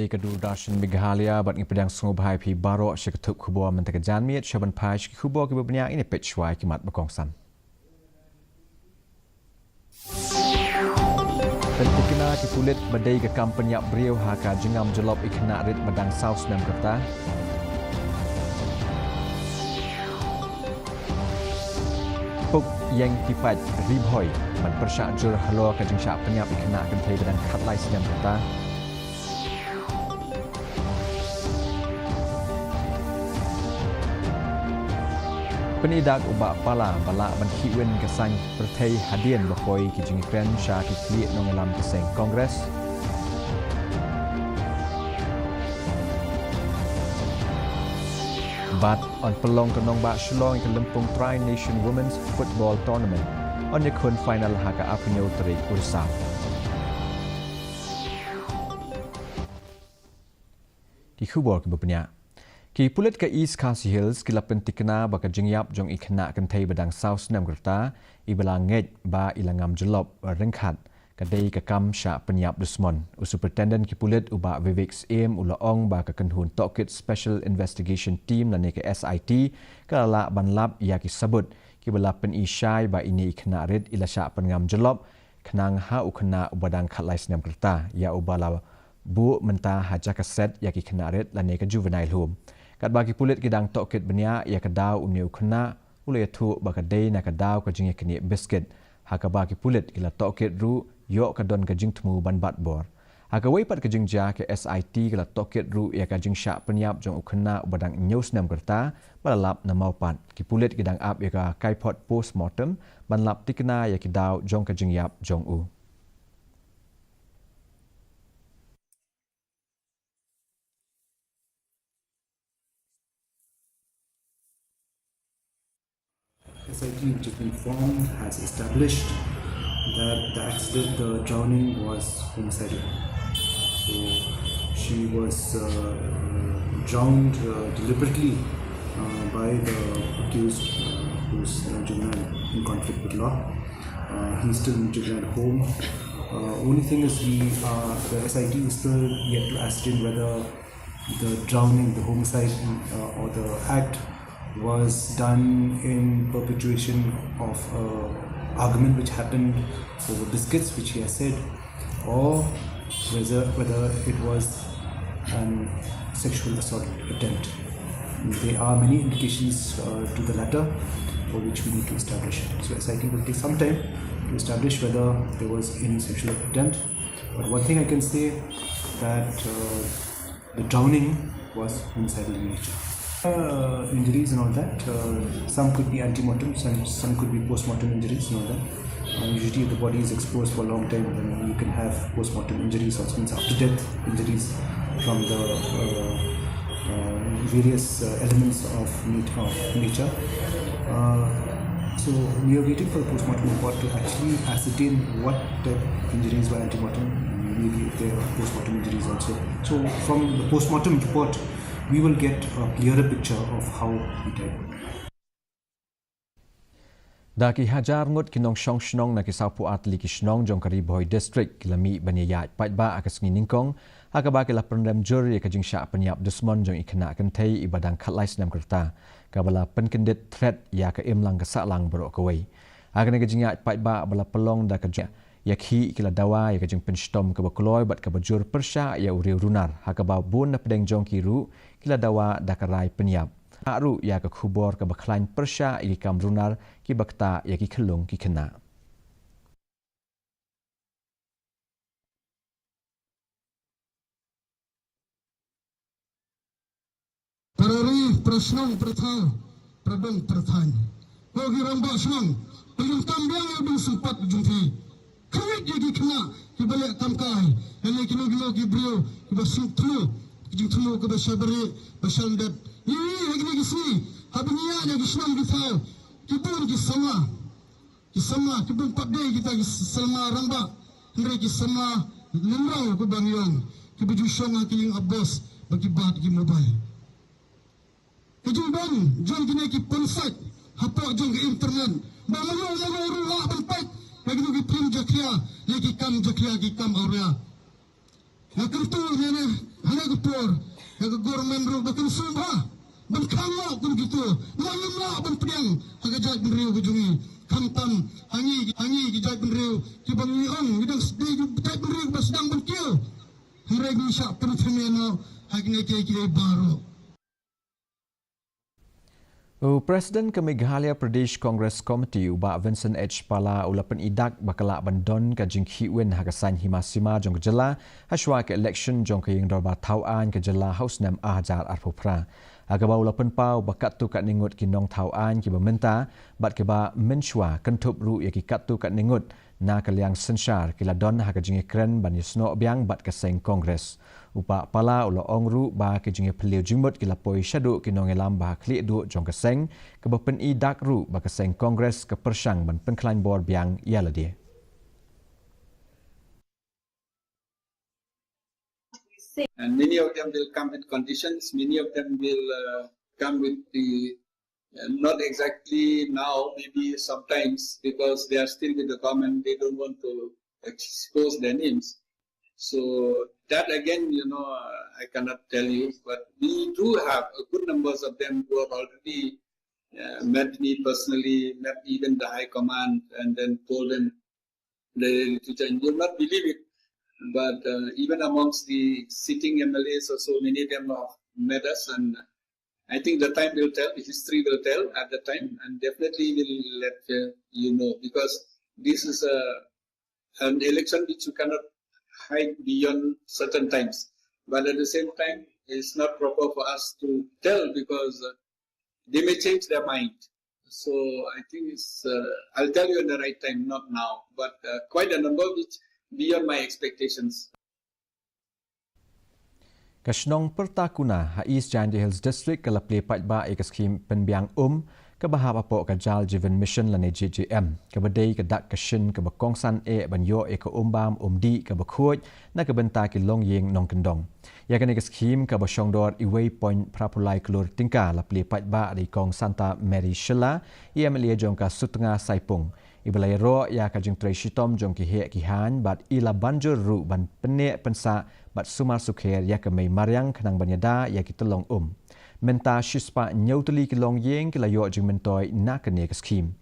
Kedua Darshan MEGHALAYA bat ngipedang sungubhai pi barok syekatup kubur mentakajan miet syaban pai kubur kibubnya ini pechwai kimat berkongsan. Pentikina kipulit badai ke kampanyak beriau haka jengam jelop ikna rit badang saus nam kerta. Puk yang tipat Ri Bhoi man persyak jur halo ke jengsyak penyap ikna kentai badang katlai sinam kerta. Penidak ubak pala balak banhiwin kesang pertai hadian Bhoi ki jingkren sya ki klik nongelam keseng kongres. Bat on pelong kenong bak shlong ke Lempung Tri-Nation Women's Football Tournament on yakun final haka apnyo terik ursam. Di kubur ke bepenyak. Ki pulit ke East KHASI Hills kila pentikna baka jengyap jong ikna kentai badang saus nam gerta ibala ngej ba ilangam jelop rengkhat kadai ke kam sya penyap dusmon Superintendent ki pulit uba Vivek's aim ulaong ba ka kenhun Tokit Special Investigation Team lani ke SIT kala banlap ia ki sabut ki bala pen isyai ba ini ikna rid ila sya pengam jelop kenang ha ukna ubadang khatlai nam gerta ya ubala bu mentah haja kaset ya ki kena rid lani ke juvenile home. Kat bagi pulit kidang tokit benya ia kedau umniu kena ulai tu bakadai na kedau ke jingnya kini biscuit haka bagi pulit kila tokit ru yok kadon ke jing temu ban bat bor haka weipat ke jingja ke SIT kila tokit ru ia ke jing syak penyap jong ukena badang news nam kerta balap na maupat ki pulit kidang ap ia ka kaipot postmortem banlap tikena ia kidau jong ke jingyap jong u. SIT, which has been formed, has established that the accident, the drowning, was homicidal. So she was drowned deliberately by the accused, who's juvenile in conflict with law. He's still in juvenile home. Only thing is, the SIT is still yet to ascertain whether the drowning, the homicide, or the act was done in perpetuation of argument which happened over biscuits, which he has said, or whether it was an sexual assault attempt. There are many indications to the latter, for which we need to establish. So SIT will take some time to establish whether there was any sexual attempt. But one thing I can say, that the drowning was homicidal in nature. Injuries and all that, some could be antemortem, some could be postmortem injuries and all that. Usually if the body is exposed for a long time, then you can have postmortem injuries, also means after death injuries from the various elements of nature. So we are waiting for the postmortem report to actually ascertain what type of injuries were antemortem, maybe if there are postmortem injuries also. So from the postmortem report, we will get a clearer picture of how he died. Daki hajar ngut kinong shong shnong na kisapu atli ki shnong jong Ri Bhoi district kilami banyayat patba akas nginingkong hakaba kila pendam juri ka jingsya penyap dusmon jong ikna kentai ibadang khatlais nam kerta kabala penkendit threat ya ka imlang ka salang bro kawai agane ka jingyat patba bala pelong da ka yakhi kila dawa ya ka jing penstom ka bakloi bat ka bajur persya ya uri runar hakaba bun na pedeng jong kiru kila dawa da ka rai penyap Aru ya ke kubur ke baklain persya iki kam runar ki bakta ya ki kelung ki kena. Parari prasnang pratha prabang prathan. Hogi rambak snang belum tambiang belum sempat berjumpa. Kawit ya ki kena ki balik tamkai. Hele kilo ki brio ki basung tlu ki tlu ke basabari basandat. Ini lagi sini, habisnya lagi senang kita, kibun kisama, kibun pabdai kita kisama rambak, hari kisama lemrang ke bangyang, kibuju shonga kiling abbas bagi bat ki mobile. Kejumpan, jom kini ki ponsat, hapok jom ke internet, bangun rulah bentak, lagi tu ki prim jakria, lagi kam jakria ki kam aurea. Nak kentu ni, gor menru betul sumpah berkala pun gitu lamla pun priang agak jai benriu bujungi kamtam hangi jai benriu kibangi on widang sedih jai benriu sedang berkil hiregi syak perthemeno hagne ke baru. Presiden ke Meghalaya Pradesh Congress Committee ubak Vincent H. Pala ulapan idak bakalak bandon ka jingki wen hakasan himasima jong kejela haswa ke election jong ke yang dorba tauan kejela House Nam Ahjar Arpupra. Agaba ulapan pau bakat tu kat ningut kinong tauan ki bermenta bat ke ba menshwa kentup ru ya ki kat tu kat ningut na kaliang sensyar kila don haka jingi kren ban yusno biang bat ke seng Congress. Upa pala ulo ongru ba ke jingi peliu jimut kila poi syadu kinong elam ba klik du jong ke seng ke bepen i dak ru ba ke seng Congress ke persyang ban pengklain bor biang ialah dia. And many of them will come with conditions. Many of them will come with the not exactly now, maybe sometimes because they are still with the government. They don't want to expose their names. So that again, I cannot tell you. But we do have a good numbers of them who have already met me personally, met even the High Command, and then told them they to join. You will not believe it. But even amongst the sitting MLAs or so, many of them have met us, and I think the time will tell, the history will tell at the time, and definitely will let you know, because this is an election which you cannot hide beyond certain times. But at the same time, it's not proper for us to tell because they may change their mind. So I think I'll tell you in the right time, not now, but quite a number which beyond my expectations. Kasnong pertakuna ha East Giant Hills District kala play patba ikaskim penbiang kabahap apo kajal Jiven Mission lane JJM kabadai kadak kashin kabakongsan banyo ka umbam di kabakhuj na kabenta ki long yeng nong kendong ya kan ikaskim kabasyongdor iway point prapulai kelur tingka la play patba di kong Santa Mary Shela IMLA jongka sutengah saipung Ibalai ro ya kajing tray shitom jong ki he ki han bat ila banjur ru ban penek pensa bat sumar sukher ya ke mei maryang khanang banyada ya ki telong menta shispa nyautli ki long yeng ki layo jing mentoi na kane ka scheme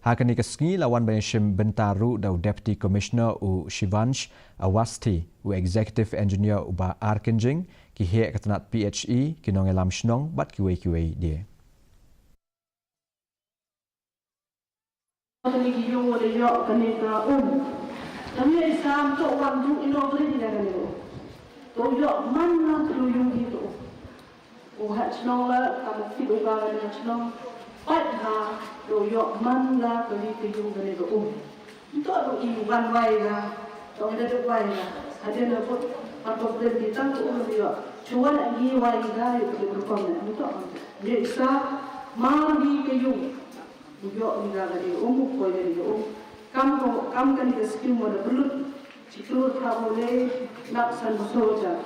ha kane ka ski lawan banshim bentaru da deputy commissioner u Shivansh Awasti u executive engineer u ba arkenjing ki he katanat PHE ki nong elam shnong bat ki wei dia Kami giyo wala yo kani ka kami isam to wandu inobri ni kani to yo man na to yung dito o hachnola kamu fido ka ni hachno pat ha to yo man la kali ka yung kani ko ito ro i wan wai la to ida de wai la ada na po apo de ditang to yo chuan agi wai ga yo ko ko na ito ye isa mari ka yung yo ida dari ko dari kam kan ke skill mo da belut ciklur ka boleh laksan soja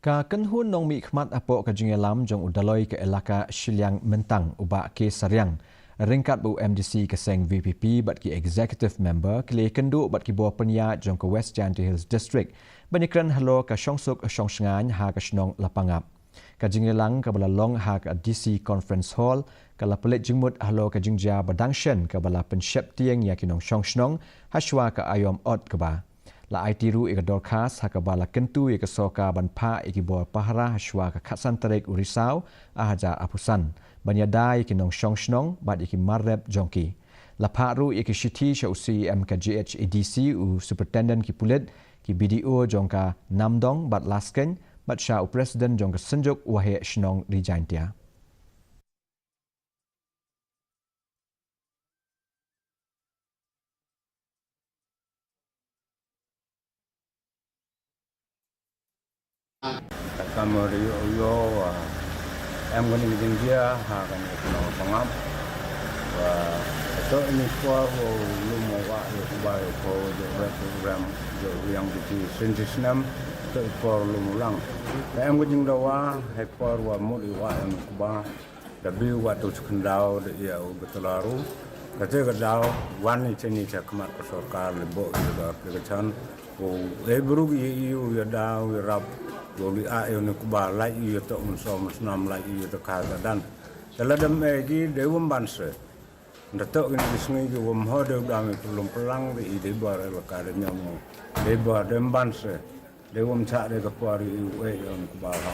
ka kenhun nong mi khmat apo ka jingelam jong udaloi ke elaka Shiliang Mentang uba ke Saryang ringkat bu MDC ke seng VPP bat ki executive member kle kendu bat ki bo penya jong ke West Giant Hills District banikran halo ka shongsuk shongsngan ha ka shnong lapangap ka jingelang ka balalong ha ka DC Conference Hall kala pelet jingmut halo ka jingja badangshen ka bala pensyep tieng ya kinong shongshnong haswa ka ayom ot ka ba la IT ru ika dorkas ha ka bala kentu ika soka ban pa iki bo pahara haswa ka khatsan tarek urisau ahaja apusan banyada iki nong shongshnong bad iki marrep jongki la pha ru iki shiti sha UCM ka GHADC u superintendent ki pulet ki BDO jongka namdong bat lasken bat sha u president jongka senjuk wahe shnong rijaintia Kamar yo em có những tiếng kia hà cái nó bằng và tôi ini qua hồ lùm qua rồi bài hồ rồi program rồi yang di sentisnam tôi qua lùm lang em có những đâu hay qua qua một đi qua em qua W qua tôi chụp đào để yêu betul laru cái đào one ini cini cak kemat kesorkar lebok juga kekecan Ebru you ya da we rap goli a ne kuba lai you to unsom nam lai you to kaga dan dalam egi dewum banse ndato ini bisngi ju wum ho de dami pelum pelang di de bar el kare nyamu de bar dem banse dewum cha de kapari we on kuba ha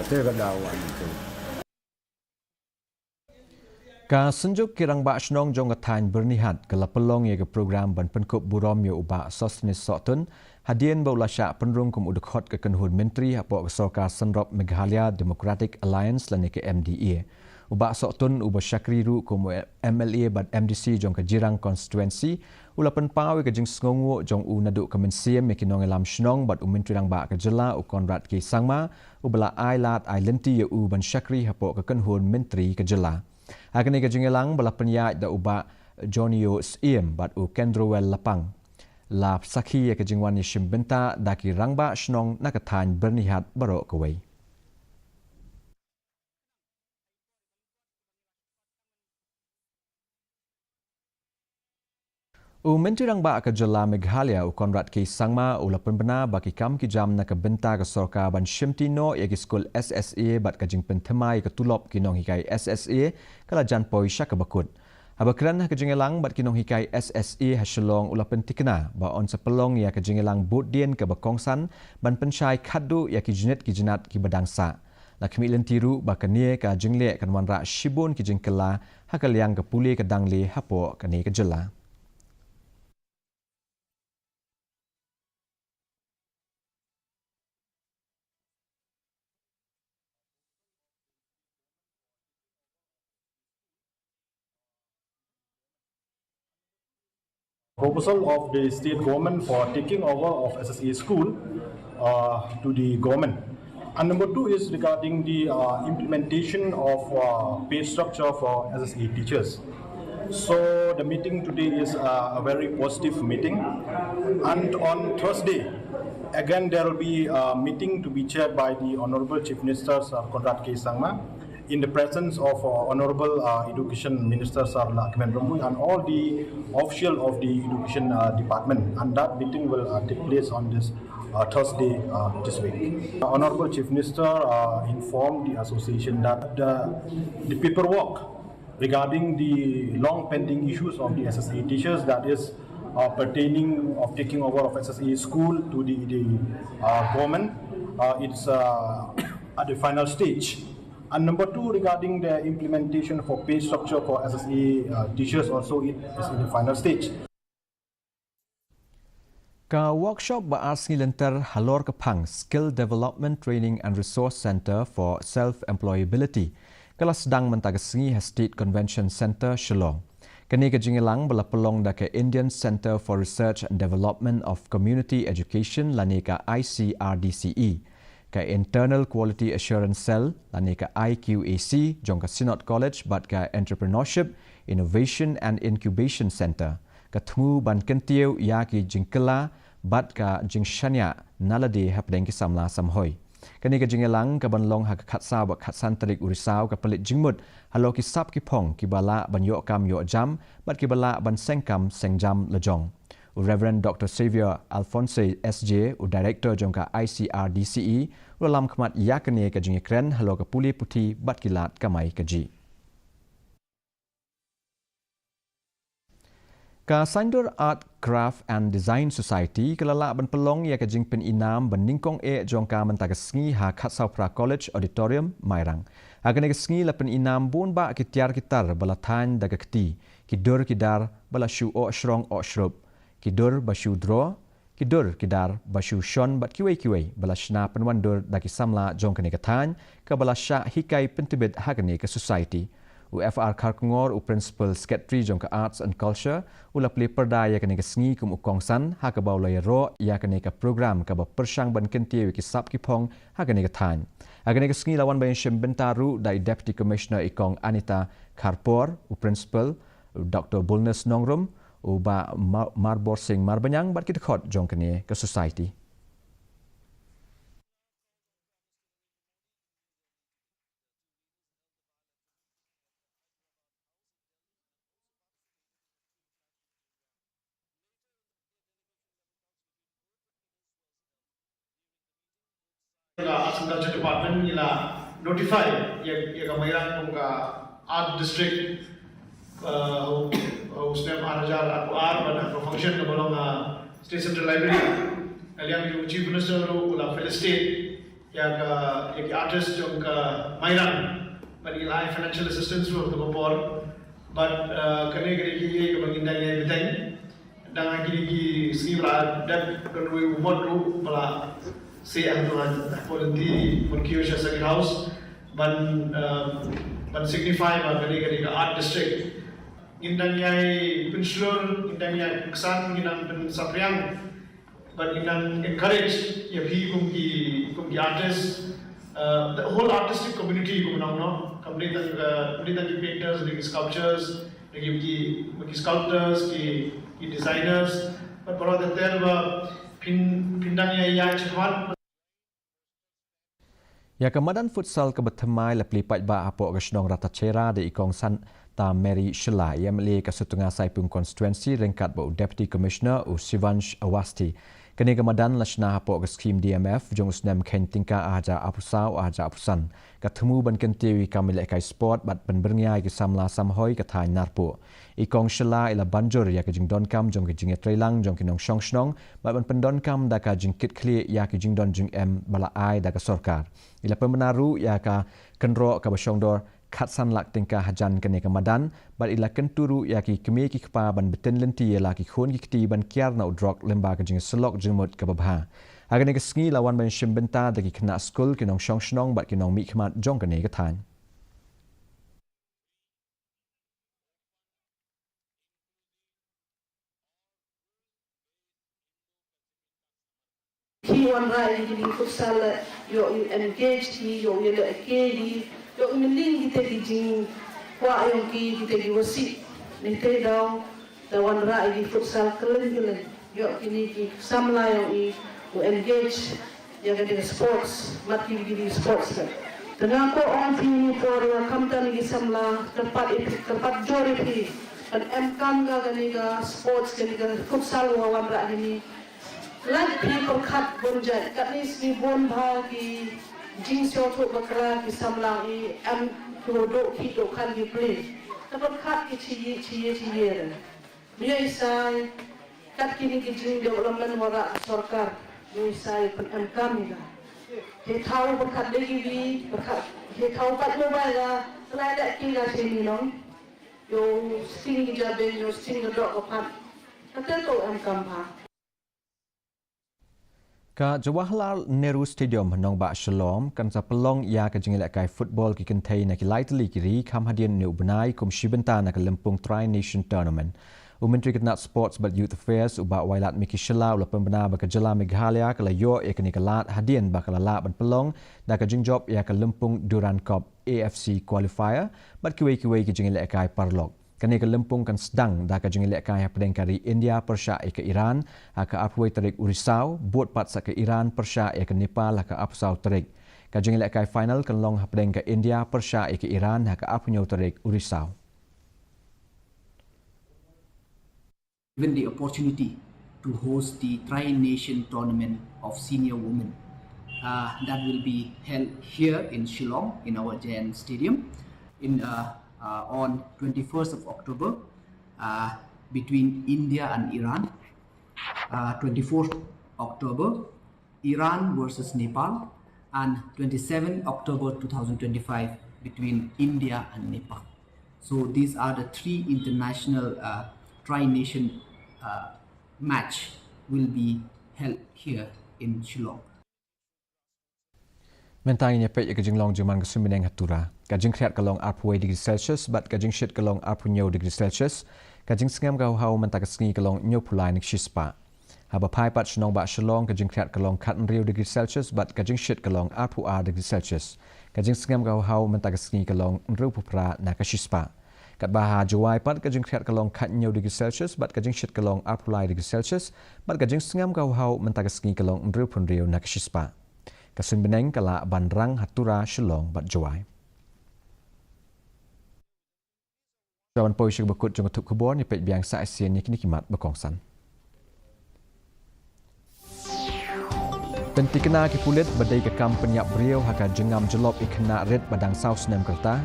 ate ga dawan itu Ka senjuk kirang ba snong jong athan bernihat kelapelong ye ke program ban penkup burom ye uba sosnis sotun hadien baula sya penrung kum udekhot ke kenhun menteri apok kesorkar senrop Meghalaya Democratic Alliance lani ke MDA uba sotun uba syakri ru kum MLA bad MDC jong ke jirang constituency ulapan pawe ke jing sngongu jong u naduk ke mensiem ye kinong elam snong bad menteri rang ba ke jela u konrad ke sangma ubala ailat ailenti ye u ban syakri apok ke kenhun menteri ke jela Agni ke jingelang bala penyat da uba Jonio Siem bat u Kendrowel Lapang. La sakhi ke jingwan ni shimbenta da ki rangba snong nakathan bernihat barok kawai. Menteri rangba ke jela Meghalaya u Konrad ke sangma ulapan bena baki kam ki jam nak benta ke sorka ban shimtino ya ki skul SSA bat ke jing pentemai ke tulop ki nong hikai SSA kala jan poi syak bakut. Abakran ke jingelang bat ki nong hikai SSA hasilong ulapan tikna ba on sepelong ya ke jingelang bodien ke bakongsan ban pensyai khadu ya ki jinat ki badangsa. Lakmi lentiru bakanie ka jingle kan wanra shibun ki jingkela hakal yang ke puli ke dangli hapo kani ke jela. Proposal of the state government for taking over of SSA school to the government. And number two is regarding the implementation of pay structure for SSA teachers. So the meeting today is a very positive meeting. And on Thursday, again there will be a meeting to be chaired by the Honorable Chief Minister Sir Konrad K. Sangma in the presence of Honorable Education Minister Sir Lakmen Rambu and all the official of the Education Department, and that meeting will take place on this Thursday this week. Honorable Chief Minister informed the association that the paperwork regarding the long pending issues of the SSA teachers, that is pertaining of taking over of SSA school to the government, it's at the final stage. And number two, regarding the implementation for pay structure for SSA teachers, also it is in the final stage. Ka workshop baas ngilantar halor kapang Skill Development Training and Resource Center for Self-Employability kala sedang mentagasngi State Convention Center Shillong. Kini ke jingelang bala pelong da ke Indian Center for Research and Development of Community Education lani ka ICRDCE. Ka Internal Quality Assurance Cell lani ka IQAC jong ka Synod College bat ka Entrepreneurship, Innovation and Incubation Center. Ka tmu ban kentiau ya ki jingkela bat ka jingshanya nalade hapdeng ki samla samhoi. Kani ka jingelang ka banlong ha khatsa ba khatsan tarik urisau ka pelit jingmut halo ki sap ki pong ki bala ban yo kam yo jam bat ki bala ban sengkam sengjam lejong. Reverend Dr. Xavier Alphonse SJ, Director jongka ICRDCE, ulam kemat yakene ka jingekren halo ka puli putih bat kilat kamai kaji. Ka Sandor Art Craft and Design Society kelala ban pelong ya ka jing pen inam ban ningkong jongka mentagasngi ha Khatsau Pra College Auditorium Mairang. Agane gasngi la pen inam bon ba kitiar kitar balathan dagakti kidur kidar bala shu o shrong o shrup. Kidur basyu draw, kidur kidar basyu shon bat kiwai balashna penwandur daki samla jong kene kathan ka balasha hikai pentibet hagane ka society. UFR Karkungor u principal secretary jong ka arts and culture ula pli perda ya kene sngi kum ukongsan ha ka baulay ro ya kene ka program ka ba persyang ban kentie ki sap ki pong hagane kathan. Agane sngi lawan bayan shembentaru dai deputy commissioner ikong Anita Karpor u principal Dr. Bulnes Nongrum uba marbor sing marbanyang bat kita khot jong kene ke society. Arts and Culture Department ila notify ya kamairang kung art district usnem anajar ar pada function ke bolong State Central Library aliang Chief Minister ula Fel State ya artist jong mairang bagi financial assistance untuk kopor but kene ki bangindang ya beteng dan ki sibra dat perlu umur lu pala se antuan volunteer for KHASI house ban signify ba kene art district indang yai pensulur indang yai kesan indang pen sapriang but indang encourage ya bhi kumki artists the whole artistic community complete the painters, the sculptures, the sculptors, the designers, but for the term pindangnya yang cepat. Ya kemadan futsal ke bertemai leplipat ba apok ke senong rata cera de ikong san ta Mary Shela yang meli ke setengah saipung konstituensi ringkat ba Deputy Commissioner Sivansh Awasti. Kini kemadan lasna apok ke skim DMF jong usnem ken tingka aja apusau aja apusan. Ketemu ban kentiwi kamilek kai sport bat ban berngai ke samla samhoi ke thai narpo. Ikong Shela ila banjur ya ke jing don kam jong ke jing trelang jong kinong shong shnong bat ban pendon kam da ka jing kit kli ya ke jing don jing em bala ai da ka sorkar. Ila pemenaru ya ka kenro ka basyongdor khatsan lak tingkah hajan kene kemadan bat ila kenturu ya ki kemi ki kpa ban beten lenti ya la ki khon ki kti ban kiar na udrok lemba ka jing selok jengmut ka babha. Agane ke sngi lawan ban shimbenta da ki kena skul kinong shong shnong bat kinong mi khmat jong kene ka than. He one right in futsal you engaged he you he yo miling kita dijing wa ayong kita diwasi ni te daw the one right di futsal kelen yo kini ki samla yo engage ya di sports mati di sports dengan ko on fini for kamtan di samla tempat jori pi dan kam ga gani ga sports gani ga futsal wa one right ni like people cut bonjat kat ni si bon bha ki jing sio tu bakra ki samlang am produk hidup kan di play tapi kat ki ciye dia isai kat kini ki jing development wara sarkar dia isai pen am kami da he thau bakat lagi bi bakat he thau pat lo ba ga lai da ki ga sini long yo sing ja ben yo sing dok ko pat kata to am kam ba Ka Jawaharlal Nehru Stadium nong ba Shalom kan sa pelong ya ka jingilak kai football ki kentai na ki lightly kiri kam hadian ni ubnai kum shibenta na ka Lempung Tri Nation Tournament. Menteri Ketnak Sports but Youth Affairs uba wailat Miki Shela ula pembina ba ka Jela Meghalaya ka layo ya ka ni kalat hadian ba ka lala ban pelong da ka jingjop ya ka Lempung Duran Cup AFC qualifier but kiwei ki jingilak kai parlok. Kani ke Lempung kan sedang dah ka jengilek kai pedeng kari India Persya ke Iran ka apwei terik Urisau buat pat sa ke Iran Persya ke Nepal ka apsau terik ka jengilek kai final kan long pedeng ke India Persya ke Iran ka apnyo terik Urisau. Given the opportunity to host the Tri-Nation Tournament of Senior Women that will be held here in Shillong in our Jain Stadium on 21st of October between India and Iran, 24th October Iran versus Nepal, and 27 October 2025 between India and Nepal. So these are the three international tri-nation match will be held here in Shillong. Mentang nya pek ke jinglong jaman ke sumineng hatura. Kajing kriat kalong apwei degree Celsius but kajing shit kalong apnyo degree Celsius. Kajing sengam kau hau mentang sengi kalong nyo pulai nik shispa. Haba pai pat shnong ba shalong kajing kriat kalong kat rio degree Celsius but kajing shit kalong apu ar degree Celsius. Kajing sengam kau hau mentang sengi kalong nru pupra na ka shispa. Kat baha jawai pat kajing kriat kalong kat nyo degree Celsius but kajing shit kalong apulai degree Celsius but kajing sengam kau hau mentang sengi kalong nru pun rio na ka shispa. Kasun beneng kala banrang hatura Shillong bat jawai. Jawan poi syek bekut jong tuk kubor ni pek biang sa asien ni kini kimat bekongsan. Pentikna ki pulit badai ke kam penyak beliau haka jengam jelop ikena red badang saus nem kerta.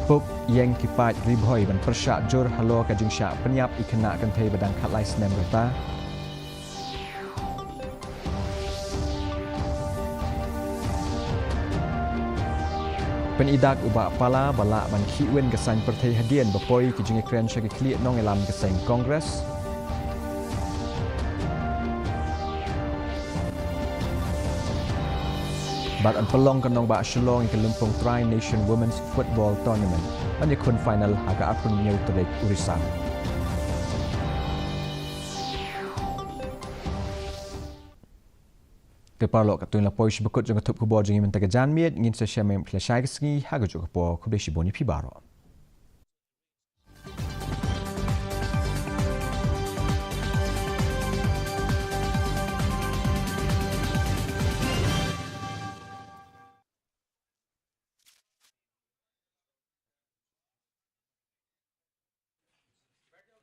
Pop yang kipat Ri Bhoi ban persyak jur halo ka jengsyak penyap ikena kentai badang khatlai senem kerta. Penidak ubak pala balak ban khiwen kesan pertai hadian bapoi ki jengi kren syaki klik nong elam keseng kongres. Bat an pelong kenong bak Shillong ke Lumpung Tri Nation Women's Football Tournament ban yakun final aga akun nyau terek Urisang. Keparlok katuin lapoi sebekut jeng ketup kubor jengi mentega janmiet ngin sesya mem plesai kesengi haga juga po kubesi boni pibaro.